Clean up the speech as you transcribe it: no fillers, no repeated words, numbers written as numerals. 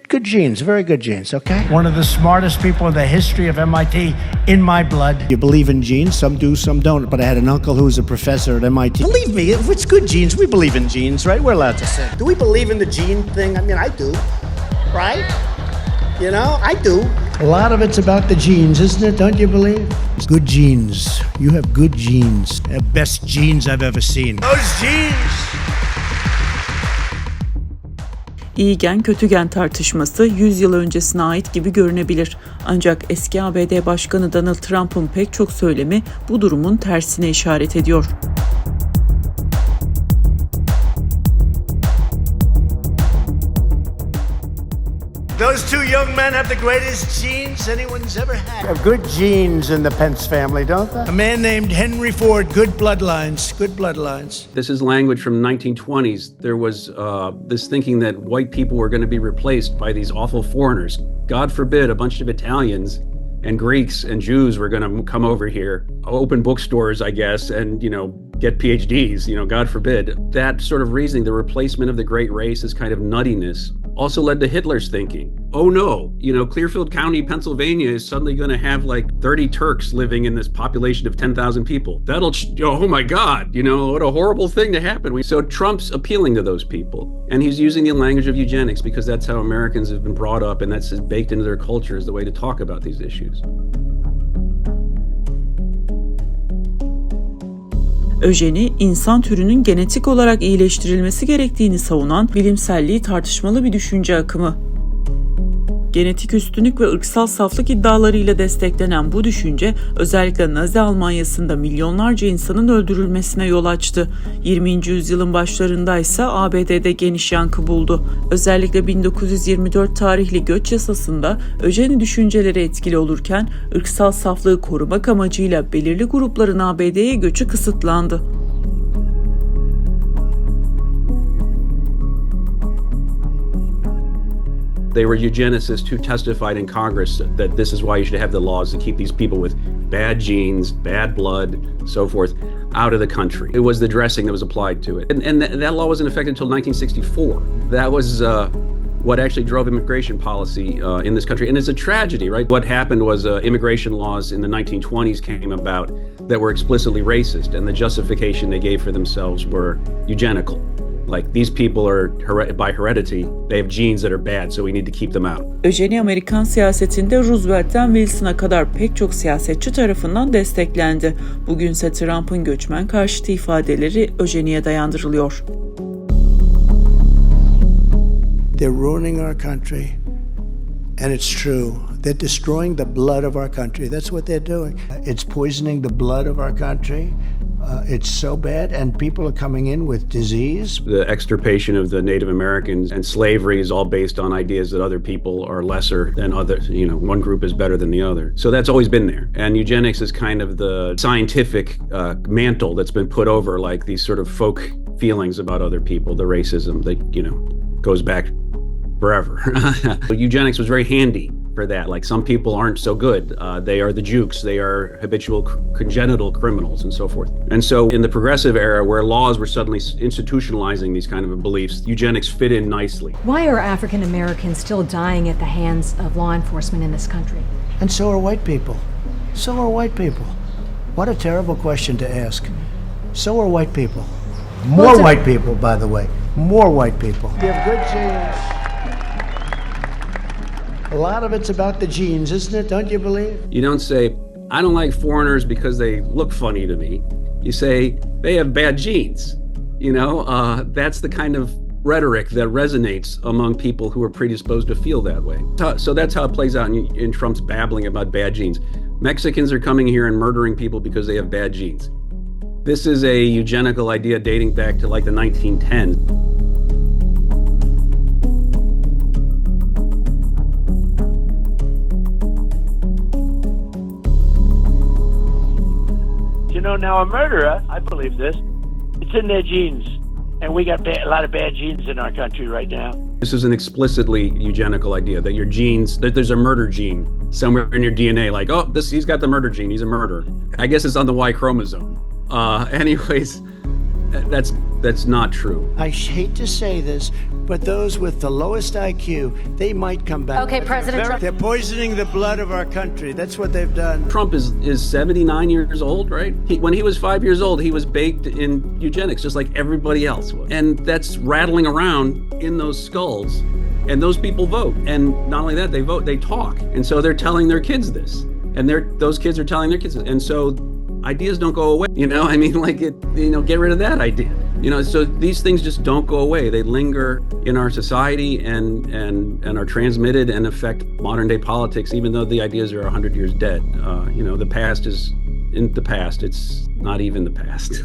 good genes, very good genes, okay? One of the smartest people in the history of MIT in my blood. You believe in genes, some do, some don't, but I had an uncle who was a professor at MIT. Believe me, if it's good genes, we believe in genes, right? We're allowed to say. Do we believe in the gene thing? I mean, I do, right? You know, I do. A lot of it's about the genes, isn't it? Don't you believe? It's good genes. You have good genes. The best genes I've ever seen. Those genes! İyi gen kötü gen tartışması 100 yıl öncesine ait gibi görünebilir. Ancak eski ABD Başkanı Donald Trump'ın pek çok söylemi bu durumun tersine işaret ediyor. Those two young men have the greatest genes anyone's ever had. They have good genes in the Pence family, don't they? A man named Henry Ford, good bloodlines, good bloodlines. This is language from the 1920s. There was this thinking that white people were going to be replaced by these awful foreigners. God forbid a bunch of Italians and Greeks and Jews were going to come over here, open bookstores, I guess, and, get PhDs, God forbid. That sort of reasoning, the replacement of the great race, this kind of nuttiness, also led to Hitler's thinking. Oh no, Clearfield County, Pennsylvania is suddenly going to have like 30 Turks living in this population of 10,000 people. Oh my God, what a horrible thing to happen. So Trump's appealing to those people, and he's using the language of eugenics because that's how Americans have been brought up, and that's baked into their culture as the way to talk about these issues. Öjeni, insan türünün genetik olarak iyileştirilmesi gerektiğini savunan bilimselliği tartışmalı bir düşünce akımı. Genetik üstünlük ve ırksal saflık iddialarıyla desteklenen bu düşünce özellikle Nazi Almanyası'nda milyonlarca insanın öldürülmesine yol açtı. 20. yüzyılın başlarında ise ABD'de geniş yankı buldu. Özellikle 1924 tarihli göç yasasında öjeni düşünceleri etkili olurken ırksal saflığı korumak amacıyla belirli grupların ABD'ye göçü kısıtlandı. They were eugenicists who testified in Congress that this is why you should have the laws to keep these people with bad genes, bad blood, so forth, out of the country. It was the dressing that was applied to it. And that law wasn't effective until 1964. That was what actually drove immigration policy in this country. And it's a tragedy, right? What happened was immigration laws in the 1920s came about that were explicitly racist, and the justification they gave for themselves were eugenical. Like, these people are, by heredity, they have genes that are bad, so we need to keep them out. Öjeni Amerikan siyasetinde Roosevelt'ten Wilson'a kadar pek çok siyasetçi tarafından desteklendi. Bugünse Trump'ın göçmen karşıtı ifadeleri öjeniye dayandırılıyor. They're ruining our country, and it's true. They're destroying the blood of our country. That's what they're doing. It's poisoning the blood of our country. It's so bad, and people are coming in with disease. The extirpation of the Native Americans and slavery is all based on ideas that other people are lesser than others. One group is better than the other. So that's always been there. And eugenics is kind of the scientific mantle that's been put over like these sort of folk feelings about other people, the racism that, goes back forever. Eugenics was very handy for that. Like, some people aren't so good. They are the jukes. They are habitual congenital criminals and so forth. And so in the progressive era, where laws were suddenly institutionalizing these kind of beliefs, eugenics fit in nicely. Why are African Americans still dying at the hands of law enforcement in this country? And so are white people. So are white people. What a terrible question to ask. So are white people. More white people, by the way. More white people. You have good genes. A lot of it's about the genes, isn't it? Don't you believe? You don't say, I don't like foreigners because they look funny to me. You say, they have bad genes. That's the kind of rhetoric that resonates among people who are predisposed to feel that way. So that's how it plays out in Trump's babbling about bad genes. Mexicans are coming here and murdering people because they have bad genes. This is a eugenical idea dating back to like the 1910s. Now a murderer, I believe this, it's in their genes. And we got a lot of bad genes in our country right now. This is an explicitly eugenical idea that your genes, that there's a murder gene somewhere in your DNA, like, oh, he's got the murder gene, he's a murderer. I guess it's on the Y chromosome. Anyways, that's That's not true. I hate to say this, but those with the lowest IQ, they might come back. Okay, President Trump. They're poisoning the blood of our country. That's what they've done. Trump is 79 years old, right? When he was 5 years old, he was baked in eugenics, just like everybody else was. And that's rattling around in those skulls. And those people vote. And not only that, they vote, they talk. And so they're telling their kids this. And those kids are telling their kids this. And so ideas don't go away. I mean, get rid of that idea. So these things just don't go away. They linger in our society and are transmitted and affect modern day politics, even though the ideas are 100 years dead. The past is in the past. It's not even the past.